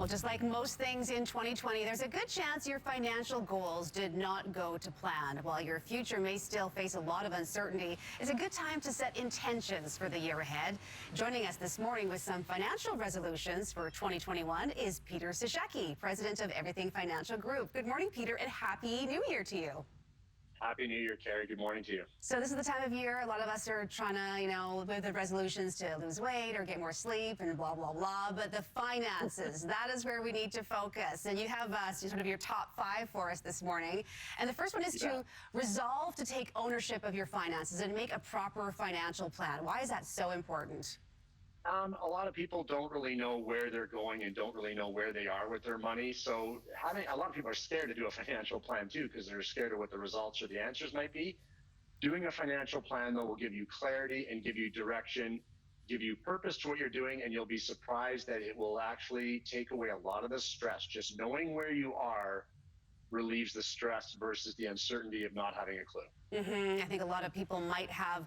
Well, just like most things in 2020, there's a good chance your financial goals did not go to plan. While your future may still face a lot of uncertainty, it's a good time to set intentions for the year ahead. Joining us this morning with some financial resolutions for 2021 is Peter Cishecki, president of Everything Financial Group. Good morning, Peter, and Happy New Year to you. Happy New Year, Carrie. Good morning to you. So this is the time of year a lot of us are trying to, with the resolutions to lose weight or get more sleep and blah, blah, blah. But the finances, that is where we need to focus. And you have sort of your top 5 for us this morning. And the first one is to resolve to take ownership of your finances and make a proper financial plan. Why is that so important? A lot of people don't really know where they're going and don't really know where they are with their money. So a lot of people are scared to do a financial plan too, because they're scared of what the results or the answers might be. Doing a financial plan, though, will give you clarity and give you direction, give you purpose to what you're doing, and you'll be surprised that it will actually take away a lot of the stress. Just knowing where you are relieves the stress versus the uncertainty of not having a clue. I think a lot of people might have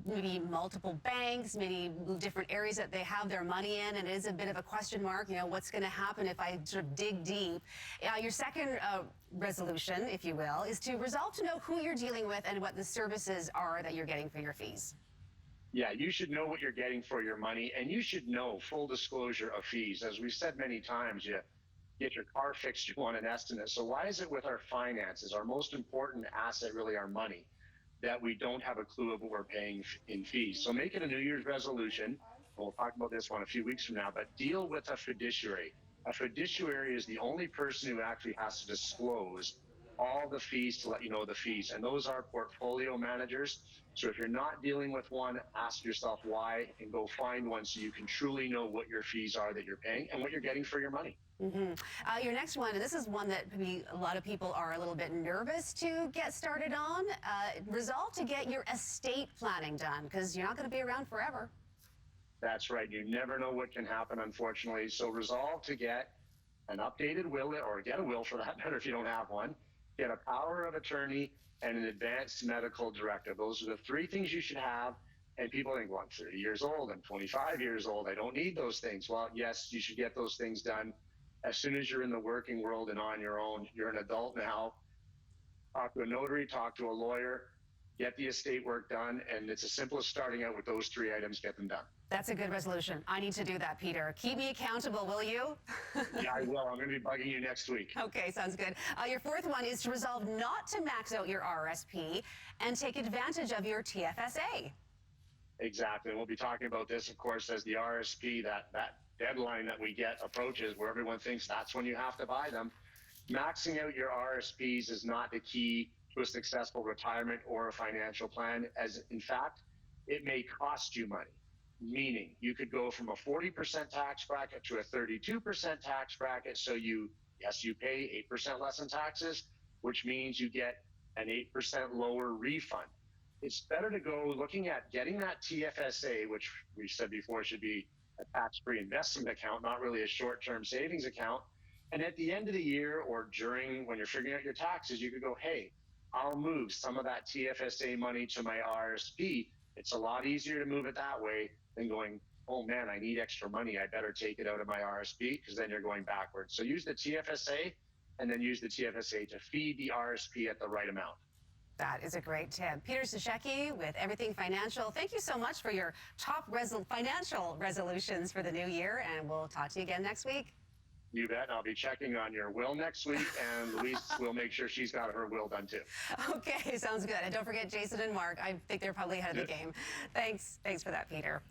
maybe multiple banks, many different areas that they have their money in, and it is a bit of a question mark, what's going to happen if I sort of dig deep. Your second resolution, if you will, is to resolve to know who you're dealing with and what the services are that you're getting for your fees. Yeah, you should know what you're getting for your money, and you should know full disclosure of fees. As we've said many times, you get your car fixed, you want an estimate. So why is it with our finances, our most important asset, really our money, that we don't have a clue of what we're paying in fees? So make it a New Year's resolution. We'll talk about this one a few weeks from now, but deal with a fiduciary. A fiduciary is the only person who actually has to disclose all the fees to let you know the fees, and those are portfolio managers. So if you're not dealing with one, ask yourself why and go find one so you can truly know what your fees are that you're paying and what you're getting for your money. Your next one, and this is one that maybe a lot of people are a little bit nervous to get started on. Resolve to get your estate planning done, because you're not going to be around forever. That's right. You never know what can happen, unfortunately. So resolve to get an updated will, or get a will for that matter if you don't have one. Get a power of attorney and an advanced medical directive. Those are the 3 things you should have. And people think, well, I'm 30 years old, I'm 25 years old, I don't need those things. Well, yes, you should get those things done as soon as you're in the working world and on your own. You're an adult now. Talk to a notary, talk to a lawyer, get the estate work done, and it's as simple as starting out with those 3 items, get them done. That's a good resolution. I need to do that, Peter. Keep me accountable, will you? Yeah, I will. I'm going to be bugging you next week. Okay, sounds good. Your 4th one is to resolve not to max out your RSP and take advantage of your TFSA. Exactly. We'll be talking about this, of course, as the RSP, that deadline that we get approaches, where everyone thinks that's when you have to buy them. Maxing out your RSPs is not the key to a successful retirement or a financial plan, as in fact, it may cost you money. Meaning you could go from a 40% tax bracket to a 32% tax bracket. So you pay 8% less in taxes, which means you get an 8% lower refund. It's better to go looking at getting that TFSA, which we said before should be a tax-free investment account, not really a short-term savings account. And at the end of the year or during when you're figuring out your taxes, you could go, hey, I'll move some of that TFSA money to my RSP. It's a lot easier to move it that way than going, oh man, I need extra money, I better take it out of my RSP, because then you're going backwards. So use the TFSA and then use the TFSA to feed the RSP at the right amount. That is a great tip. Peter Cishecki with Everything Financial. Thank you so much for your top financial resolutions for the new year, and we'll talk to you again next week. You bet. I'll be checking on your will next week, and Louise will make sure she's got her will done too. Okay, sounds good. And don't forget Jason and Mark. I think they're probably ahead of the game. Thanks for that, Peter.